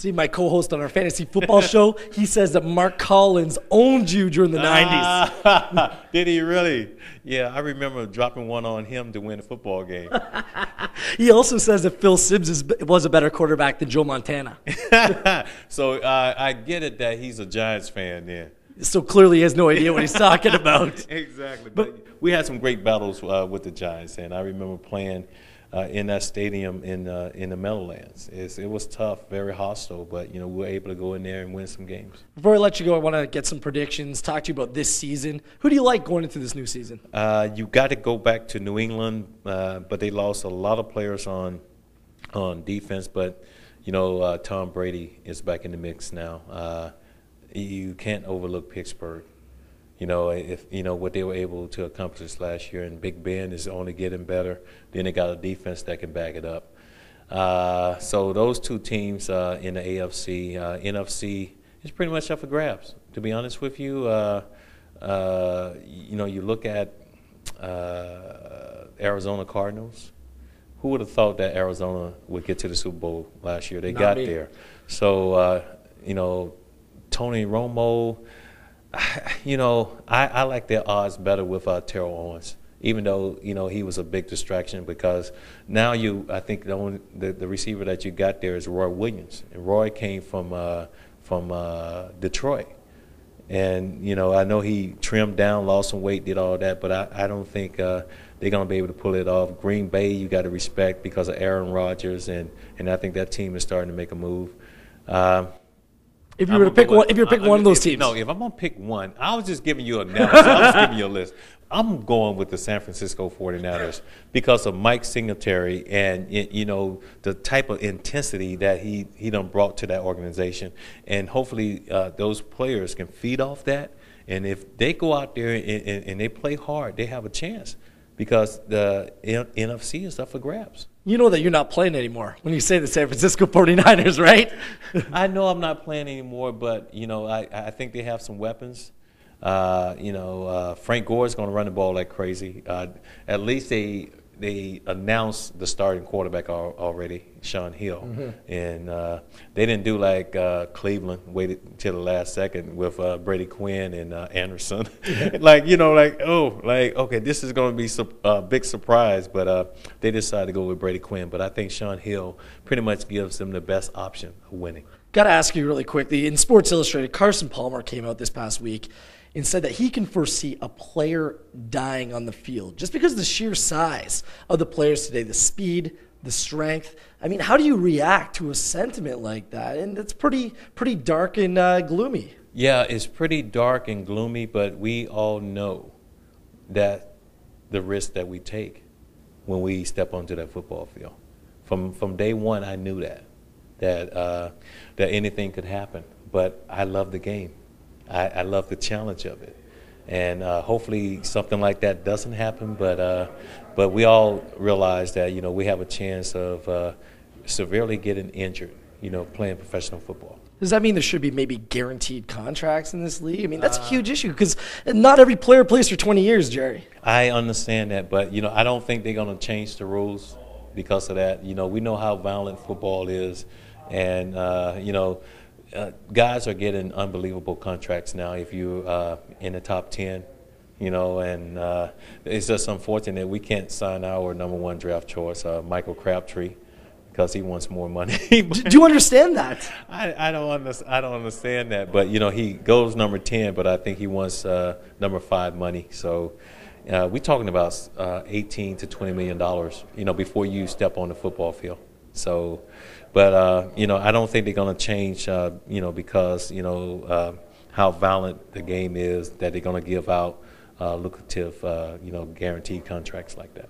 See, my co-host on our fantasy football show, he says that Mark Collins owned you during the 90s. Did he really? Yeah, I remember dropping one on him to win a football game. He also says that Phil Sims was a better quarterback than Joe Montana. So I get it that he's a Giants fan then. So clearly he has no idea what he's talking about. Exactly. But we had some great battles with the Giants, and I remember playing in that stadium in the Meadowlands. It was tough, very hostile, but we were able to go in there and win some games. Before I let you go, I want to get some predictions, talk to you about this season. Who do you like going into this new season? You got to go back to New England, but they lost a lot of players on defense. But Tom Brady is back in the mix now. You can't overlook Pittsburgh. If what they were able to accomplish last year, and Big Ben is only getting better. Then they got a defense that can back it up. So those two teams in the AFC, NFC is pretty much up for grabs. To be honest with you, you look at Arizona Cardinals. Who would have thought that Arizona would get to the Super Bowl last year? They got there. So Tony Romo. I like their odds better with Terrell Owens, even though he was a big distraction, because now I think the receiver that you got there is Roy Williams, and Roy came from Detroit, and I know he trimmed down, lost some weight, did all that, but I don't think they're gonna be able to pull it off. Green Bay, you got to respect because of Aaron Rodgers, and I think that team is starting to make a move. If you were to pick one of those teams. No, if I'm going to pick one, I was just giving you a analysis. I was giving you a list. I'm going with the San Francisco 49ers because of Mike Singletary and, the type of intensity that he done brought to that organization. And hopefully those players can feed off that. And if they go out there and they play hard, they have a chance because the NFC is up for grabs. You know that you're not playing anymore when you say the San Francisco 49ers, right? I know I'm not playing anymore, but, I think they have some weapons. Frank Gore's going to run the ball like crazy. At least they announced the starting quarterback already, Sean Hill. Mm-hmm. And they didn't do like Cleveland, waited till the last second with Brady Quinn and Anderson. Okay, this is going to be a big surprise, but they decided to go with Brady Quinn. But I think Sean Hill pretty much gives them the best option of winning. Got to ask you really quickly, in Sports Illustrated, Carson Palmer came out this past week and said that he can foresee a player dying on the field just because of the sheer size of the players today, the speed, the strength. I mean, how do you react to a sentiment like that? And it's pretty dark and gloomy. Yeah, it's pretty dark and gloomy, but we all know that the risk that we take when we step onto that football field. From day one, I knew that anything could happen, but I love the game. I love the challenge of it, and hopefully something like that doesn't happen. But we all realize that we have a chance of severely getting injured, playing professional football. Does that mean there should be maybe guaranteed contracts in this league? I mean, that's a huge issue because not every player plays for 20 years, Jerry. I understand that, but I don't think they're going to change the rules because of that. We know how violent football is, and guys are getting unbelievable contracts now if you're in the top 10, and it's just unfortunate we can't sign our number one draft choice, Michael Crabtree, because he wants more money. Do you understand that? I don't understand that, but he goes number 10, but I think he wants number 5 money. So we're talking about $18 to $20 million, before you step on the football field. So, but I don't think they're going to change, because how violent the game is, that they're going to give out lucrative, guaranteed contracts like that.